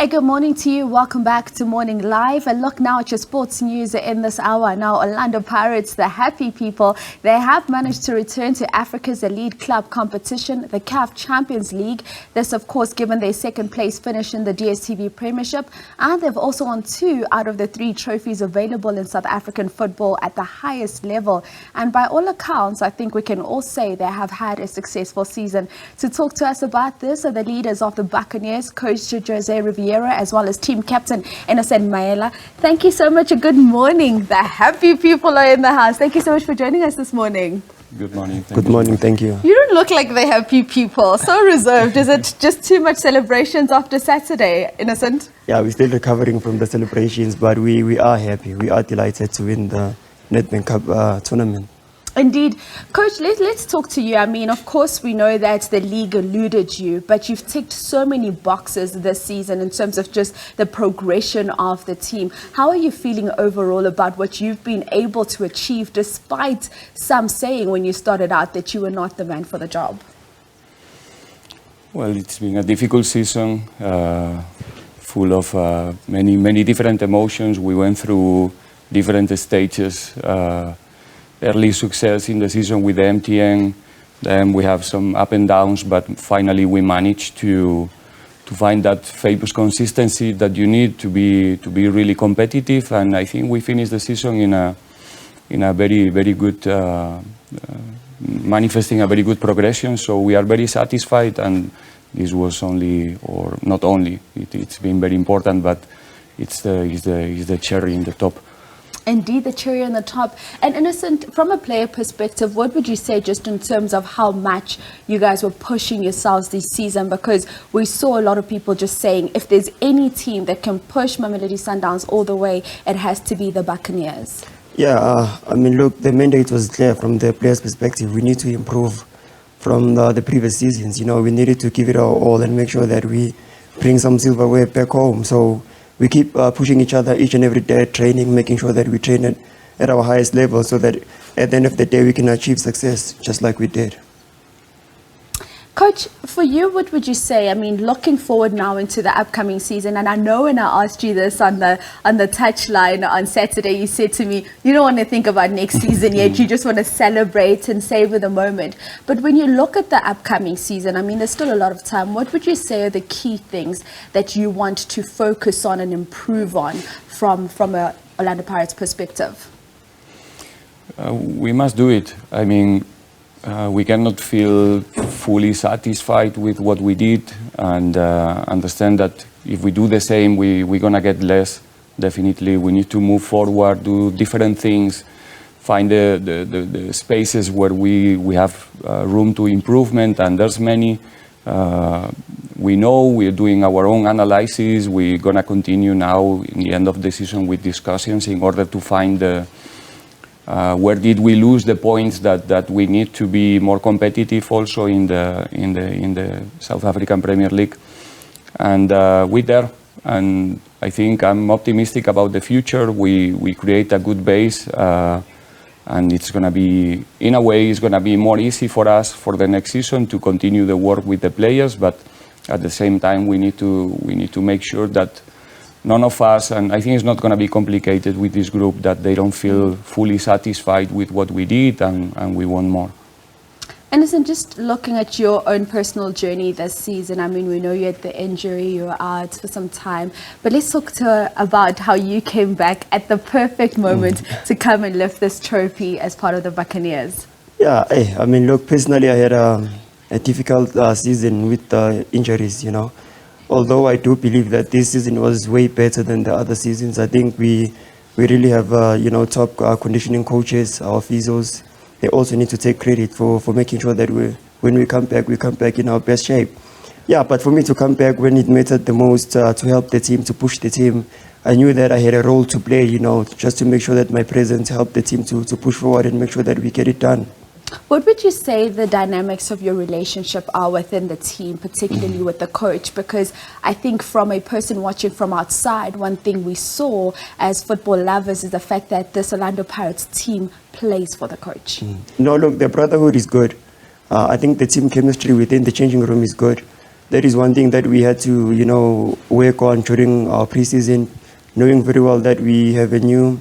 Good morning to you. Welcome back to Morning Live. And look now at your sports news in this hour. Now, Orlando Pirates, the happy people, they have managed to return to Africa's elite club competition, the Caf Champions League. This, of course, given their second place finish in the Dstv Premiership. And they've also won 2 out of the 3 trophies available in South African football at the highest level. And by all accounts, I think we can all say they have had a successful season. To talk to us about this are the leaders of the Buccaneers, Coach Jose Riveiro, as well as team captain Innocent Maela. Thank you so much and good morning. The happy people are in the house. Thank you so much for joining us this morning. Good morning. Good morning, thank you. You don't look like the happy people. So reserved. Is it just too much celebrations after Saturday, Innocent? Yeah, we're still recovering from the celebrations, but we are happy. We are delighted to win the Nedbank Cup tournament. Indeed. Coach, let's talk to you. I mean, of course, we know that the league eluded you, but you've ticked so many boxes this season in terms of just the progression of the team. How are you feeling overall about what you've been able to achieve, despite some saying when you started out that you were not the man for the job? Well, it's been a difficult season, full of many different emotions. We went through different stages. Early success in the season with the MTN, then we have some up and downs, but finally we managed to find that famous consistency that you need to be really competitive, and I think we finished the season in a very good manifesting a very good progression. So we are very satisfied, and this was only, or not only, it's been very important, but it's the cherry in the top. Indeed, the cherry on the top. And Innocent, from a player perspective, what would you say just in terms of how much you guys were pushing yourselves this season? Because we saw a lot of people just saying if there's any team that can push Mamelodi Sundowns all the way, it has to be the Buccaneers. Yeah, I mean, look, the mandate was clear from the players' perspective. We need to improve from the previous seasons. You know, we needed to give it our all and make sure that we bring some silverware back home. So we keep pushing each other each and every day, training, making sure that we train at our highest level so that at the end of the day we can achieve success just like we did. Coach, for you, what would you say? I mean, looking forward now into the upcoming season, and I know when I asked you this on the touchline on Saturday, you said to me, you don't want to think about next season yet, you just want to celebrate and savor the moment. But when you look at the upcoming season, I mean, there's still a lot of time. What would you say are the key things that you want to focus on and improve on from a Orlando Pirates perspective? We must do it. I mean, we cannot feel fully satisfied with what we did, and understand that if we do the same, we're going to get less. Definitely, we need to move forward, do different things, find the spaces where we have room to improvement, and there's many. We know we're doing our own analysis. We're going to continue now in the end of the season with discussions in order to find where did we lose the points that we need to be more competitive also in the South African Premier League, and we're there. And I think I'm optimistic about the future. We create a good base, and it's going to be, in a way, it's going to be more easy for us for the next season to continue the work with the players. But at the same time, we need to make sure that none of us, and I think it's not going to be complicated with this group, that they don't feel fully satisfied with what we did, and we want more. Innocent, just looking at your own personal journey this season, I mean, we know you had the injury, you were out for some time, but let's talk about how you came back at the perfect moment to come and lift this trophy as part of the Buccaneers. Yeah, I mean, look, personally, I had a difficult season with injuries, you know. Although I do believe that this season was way better than the other seasons. I think we really have, top conditioning coaches, our physios. They also need to take credit for making sure that when we come back in our best shape. Yeah, but for me to come back when it mattered the most, to help the team, to push the team, I knew that I had a role to play, you know, just to make sure that my presence helped the team to push forward and make sure that we get it done. What would you say the dynamics of your relationship are within the team, particularly with the coach? Because I think from a person watching from outside, one thing we saw as football lovers is the fact that this Orlando Pirates team plays for the coach. No, look, the brotherhood is good. I think the team chemistry within the changing room is good. that is one thing that we had to, work on during our preseason, knowing very well that we have a new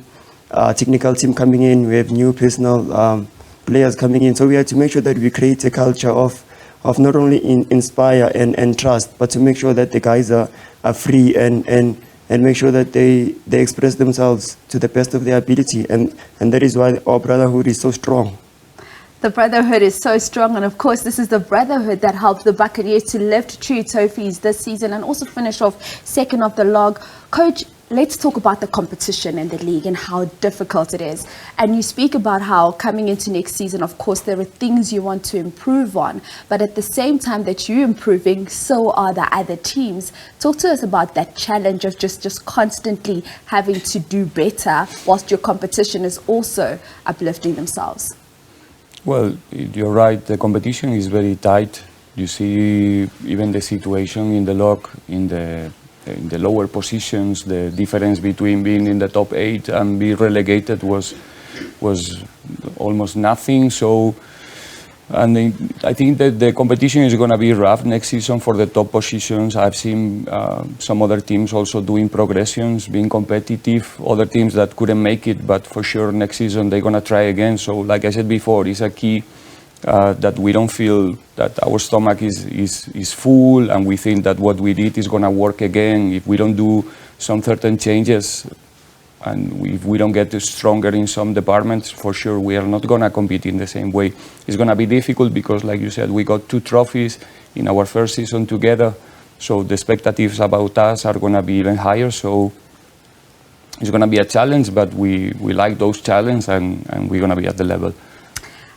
technical team coming in, we have new personal players coming in. So we had to make sure that we create a culture of not only inspire and trust, but to make sure that the guys are free and make sure that they express themselves to the best of their ability. And that is why our brotherhood is so strong. The brotherhood is so strong, and of course this is the brotherhood that helped the Buccaneers to lift 2 trophies this season and also finish off second of the log. Coach, let's talk about the competition in the league and how difficult it is. And you speak about how coming into next season, of course, there are things you want to improve on, but at the same time that you're improving, so are the other teams. Talk to us about that challenge of just constantly having to do better whilst your competition is also uplifting themselves. Well, you're right. The competition is very tight. You see even the situation in the log, in the lower positions, the difference between being in the top 8 and being relegated was almost nothing. So, and I think that the competition is going to be rough next season for the top positions. I've seen some other teams also doing progressions, being competitive, other teams that couldn't make it, but for sure next season they're going to try again. So like I said before, it's a key that we don't feel that our stomach is full and we think that what we did is going to work again. If we don't do some certain changes and if we don't get stronger in some departments, for sure we are not going to compete in the same way. It's going to be difficult because, like you said, we got 2 trophies in our first season together, so the expectations about us are going to be even higher. So it's going to be a challenge, but we like those challenges and we're going to be at the level.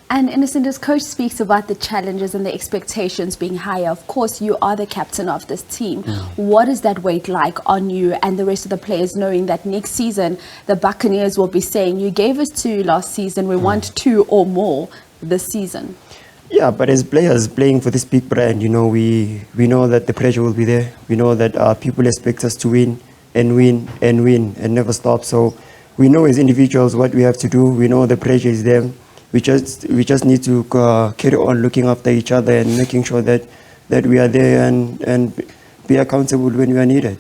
And Innocent, as coach speaks about the challenges and the expectations being higher, of course you are the captain of this team. What is that weight like on you and the rest of the players, knowing that next season the Buccaneers will be saying, you gave us 2 last season, we want 2 or more this season? Yeah, but as players playing for this big brand, we know that the pressure will be there. We know that people expect us to win and win and win and never stop. So we know as individuals what we have to do. We know the pressure is there. We just need to carry on looking after each other and making sure that we are there and be accountable when we are needed.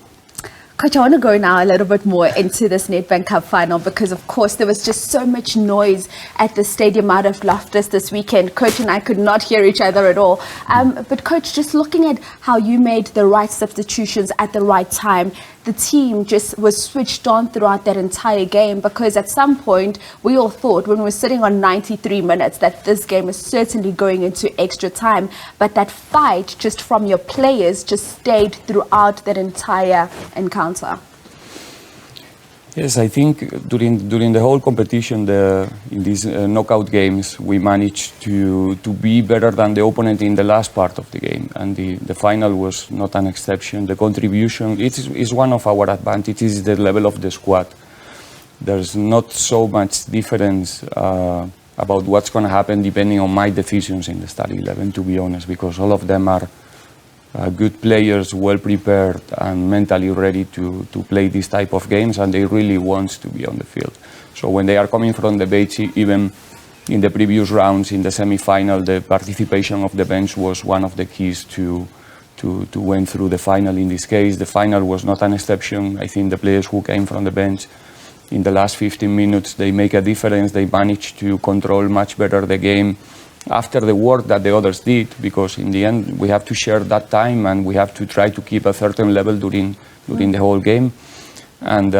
Coach, I want to go now a little bit more into this Nedbank Cup final because, of course, there was just so much noise at the stadium out of Loftus this weekend. Coach and I could not hear each other at all. But, Coach, just looking at how you made the right substitutions at the right time, the team just was switched on throughout that entire game because at some point we all thought when we were sitting on 93 minutes that this game is certainly going into extra time. But that fight just from your players just stayed throughout that entire encounter. Yes, I think during the whole competition, in these knockout games, we managed to be better than the opponent in the last part of the game, and the final was not an exception. The contribution is one of our advantages, the level of the squad. There's not so much difference about what's going to happen depending on my decisions in the starting 11, to be honest, because all of them are good players, well prepared and mentally ready to play this type of games, and they really want to be on the field. So when they are coming from the bench, even in the previous rounds in the semi-final, the participation of the bench was one of the keys to win through the final. In this case, the final was not an exception. I think the players who came from the bench in the last 15 minutes, they make a difference. They managed to control much better the game after the work that the others did, because in the end we have to share that time and we have to try to keep a certain level during the whole game. And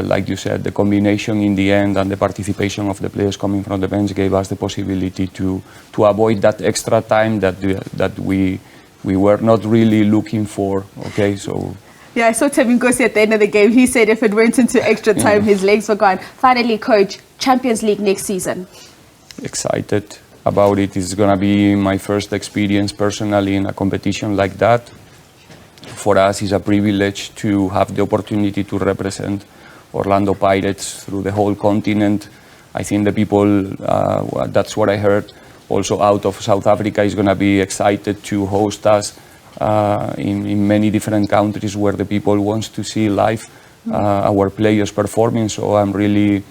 like you said, the combination in the end and the participation of the players coming from the bench gave us the possibility to avoid that extra time that we were not really looking for. Okay, so. Yeah, I saw Temi Nkosi at the end of the game. He said if it went into extra time, his legs were gone. Finally, Coach, Champions League next season. Excited about it. It's going to be my first experience personally in a competition like that. For us, it's a privilege to have the opportunity to represent Orlando Pirates through the whole continent. I think the people, that's what I heard, also out of South Africa is going to be excited to host us in many different countries where the people want to see live our players performing. So I'm really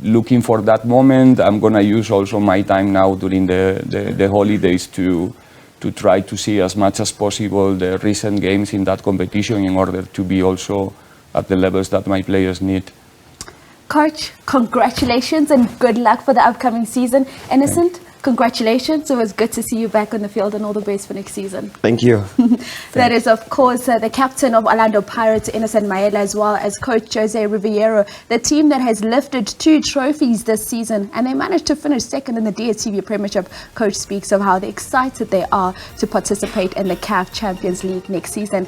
looking for that moment. I'm going to use also my time now during the holidays to to try to see as much as possible the recent games in that competition in order to be also at the levels that my players need. Coach, congratulations and good luck for the upcoming season. Innocent, congratulations. It was good to see you back on the field, and all the best for next season. Thank you. That is, of course, the captain of Orlando Pirates, Innocent Maela, as well as Coach Jose Riveiro, the team that has lifted 2 trophies this season, and they managed to finish second in the Dstv Premiership. Coach speaks of how excited they are to participate in the Caf Champions League next season.